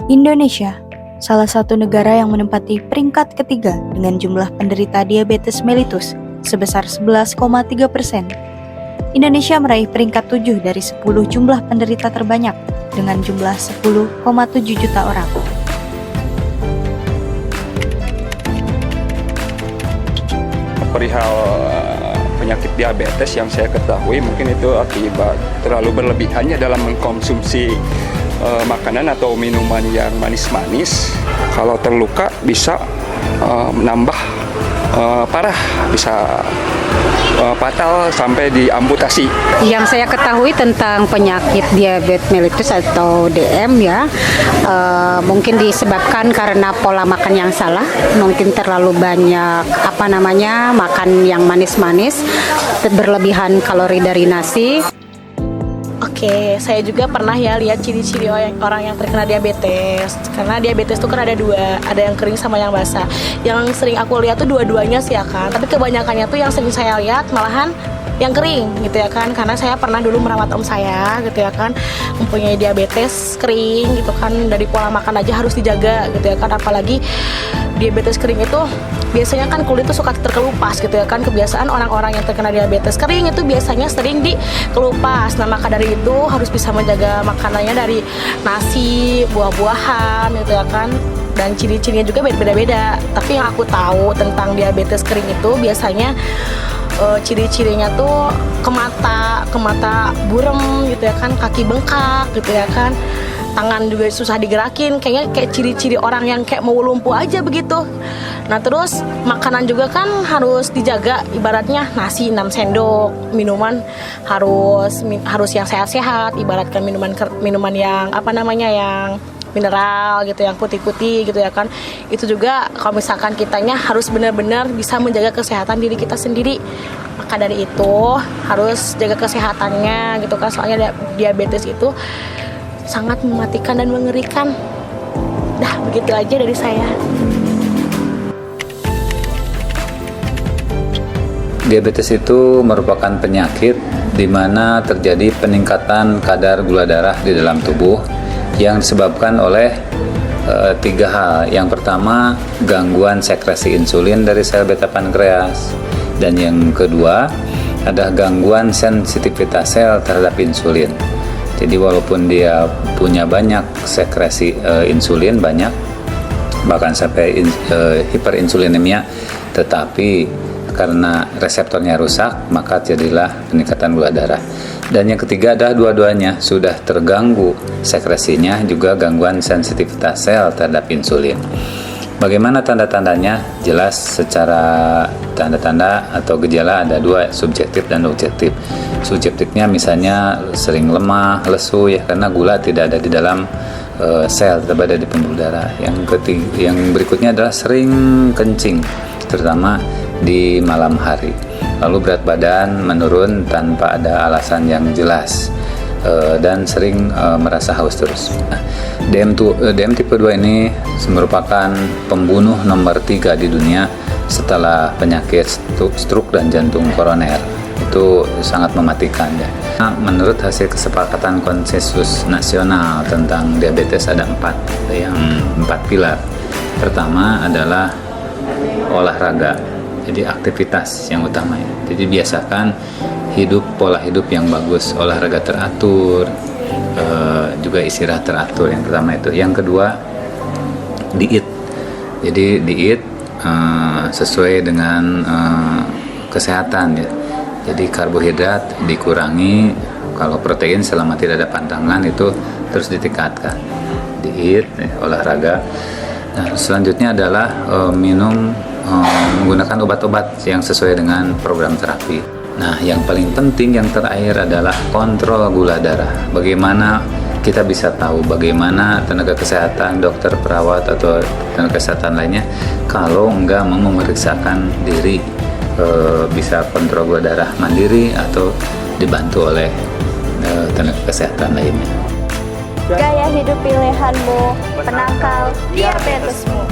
Indonesia, salah satu negara yang menempati peringkat ketiga dengan jumlah penderita diabetes mellitus sebesar 11,3%. Indonesia meraih peringkat 7 dari 10 jumlah penderita terbanyak dengan jumlah 10,7 juta orang. Perihal penyakit diabetes yang saya ketahui mungkin itu akibat terlalu berlebihannya dalam mengkonsumsi makanan atau minuman yang manis-manis. Kalau terluka bisa menambah parah, bisa fatal sampai diamputasi. Yang saya ketahui tentang penyakit diabetes mellitus atau DM ya, mungkin disebabkan karena pola makan yang salah, mungkin terlalu banyak makan yang manis-manis, berlebihan kalori dari nasi. Oke, saya juga pernah ya lihat ciri-ciri orang yang terkena diabetes. Karena diabetes itu kan ada dua, ada yang kering sama yang basah. Yang sering aku lihat tuh dua-duanya sih ya kan. Tapi kebanyakannya tuh yang sering saya lihat malahan yang kering gitu ya kan. Karena saya pernah dulu merawat om saya gitu ya kan, mempunyai diabetes kering gitu kan. Dari pola makan aja harus dijaga gitu ya kan. Apalagi diabetes kering itu biasanya kan kulit tuh suka terkelupas gitu ya kan. Kebiasaan orang-orang yang terkena diabetes kering itu biasanya sering dikelupas. Nah maka dari itu harus bisa menjaga makanannya dari nasi, buah-buahan gitu ya kan. Dan ciri-cirinya juga beda-beda. Tapi yang aku tahu tentang diabetes kering itu biasanya ciri-cirinya tuh ke mata burem gitu ya kan, kaki bengkak gitu ya kan, tangan juga susah digerakin, kayaknya kayak ciri-ciri orang yang kayak mau lumpuh aja begitu. Nah terus makanan juga kan harus dijaga, ibaratnya nasi 6 sendok, minuman harus yang sehat-sehat, ibaratkan minuman yang yang mineral gitu, yang putih-putih gitu ya kan. Itu juga kalau misalkan kitanya harus benar-benar bisa menjaga kesehatan diri kita sendiri. Maka dari itu harus jaga kesehatannya gitu kan, soalnya diabetes itu sangat mematikan dan mengerikan. Dah begitu aja dari saya. Diabetes itu merupakan penyakit di mana terjadi peningkatan kadar gula darah di dalam tubuh yang disebabkan oleh 3 hal. Yang pertama, gangguan sekresi insulin dari sel beta pankreas, dan yang kedua ada gangguan sensitivitas sel terhadap insulin. Jadi walaupun dia punya banyak sekresi insulin, banyak bahkan sampai hiperinsulinemia, tetapi karena reseptornya rusak maka jadilah peningkatan gula darah. Dan yang ketiga adalah dua-duanya sudah terganggu sekresinya, juga gangguan sensitivitas sel terhadap insulin. Bagaimana tanda-tandanya? Jelas secara tanda-tanda atau gejala ada 2, subjektif dan objektif. Subjektifnya misalnya sering lemah, lesu ya, karena gula tidak ada di dalam sel, tetap ada di pembuluh darah. Yang berikutnya adalah sering kencing, terutama di malam hari. Lalu berat badan menurun tanpa ada alasan yang jelas, dan sering merasa haus terus. DM tipe 2 ini merupakan pembunuh nomor 3 di dunia setelah penyakit stroke dan jantung koroner. Itu sangat mematikan ya. Menurut hasil kesepakatan konsensus nasional tentang diabetes ada 4 pilar. Pertama adalah olahraga, jadi aktivitas yang utama ya. Jadi biasakan pola hidup yang bagus, olahraga teratur, juga istirahat teratur. Yang pertama itu. Yang kedua, diet. Jadi diet sesuai dengan kesehatan ya. Jadi karbohidrat dikurangi, kalau protein selama tidak ada pantangan itu terus ditingkatkan. Diet, olahraga. Nah, selanjutnya adalah menggunakan obat-obat yang sesuai dengan program terapi. Nah, yang paling penting yang terakhir adalah kontrol gula darah. Bagaimana kita bisa tahu, bagaimana tenaga kesehatan, dokter, perawat, atau tenaga kesehatan lainnya kalau enggak mau memeriksakan diri, bisa kontrol gula darah mandiri atau dibantu oleh tenaga kesehatan lainnya. Gaya hidup pilihanmu, penangkal diabetesmu.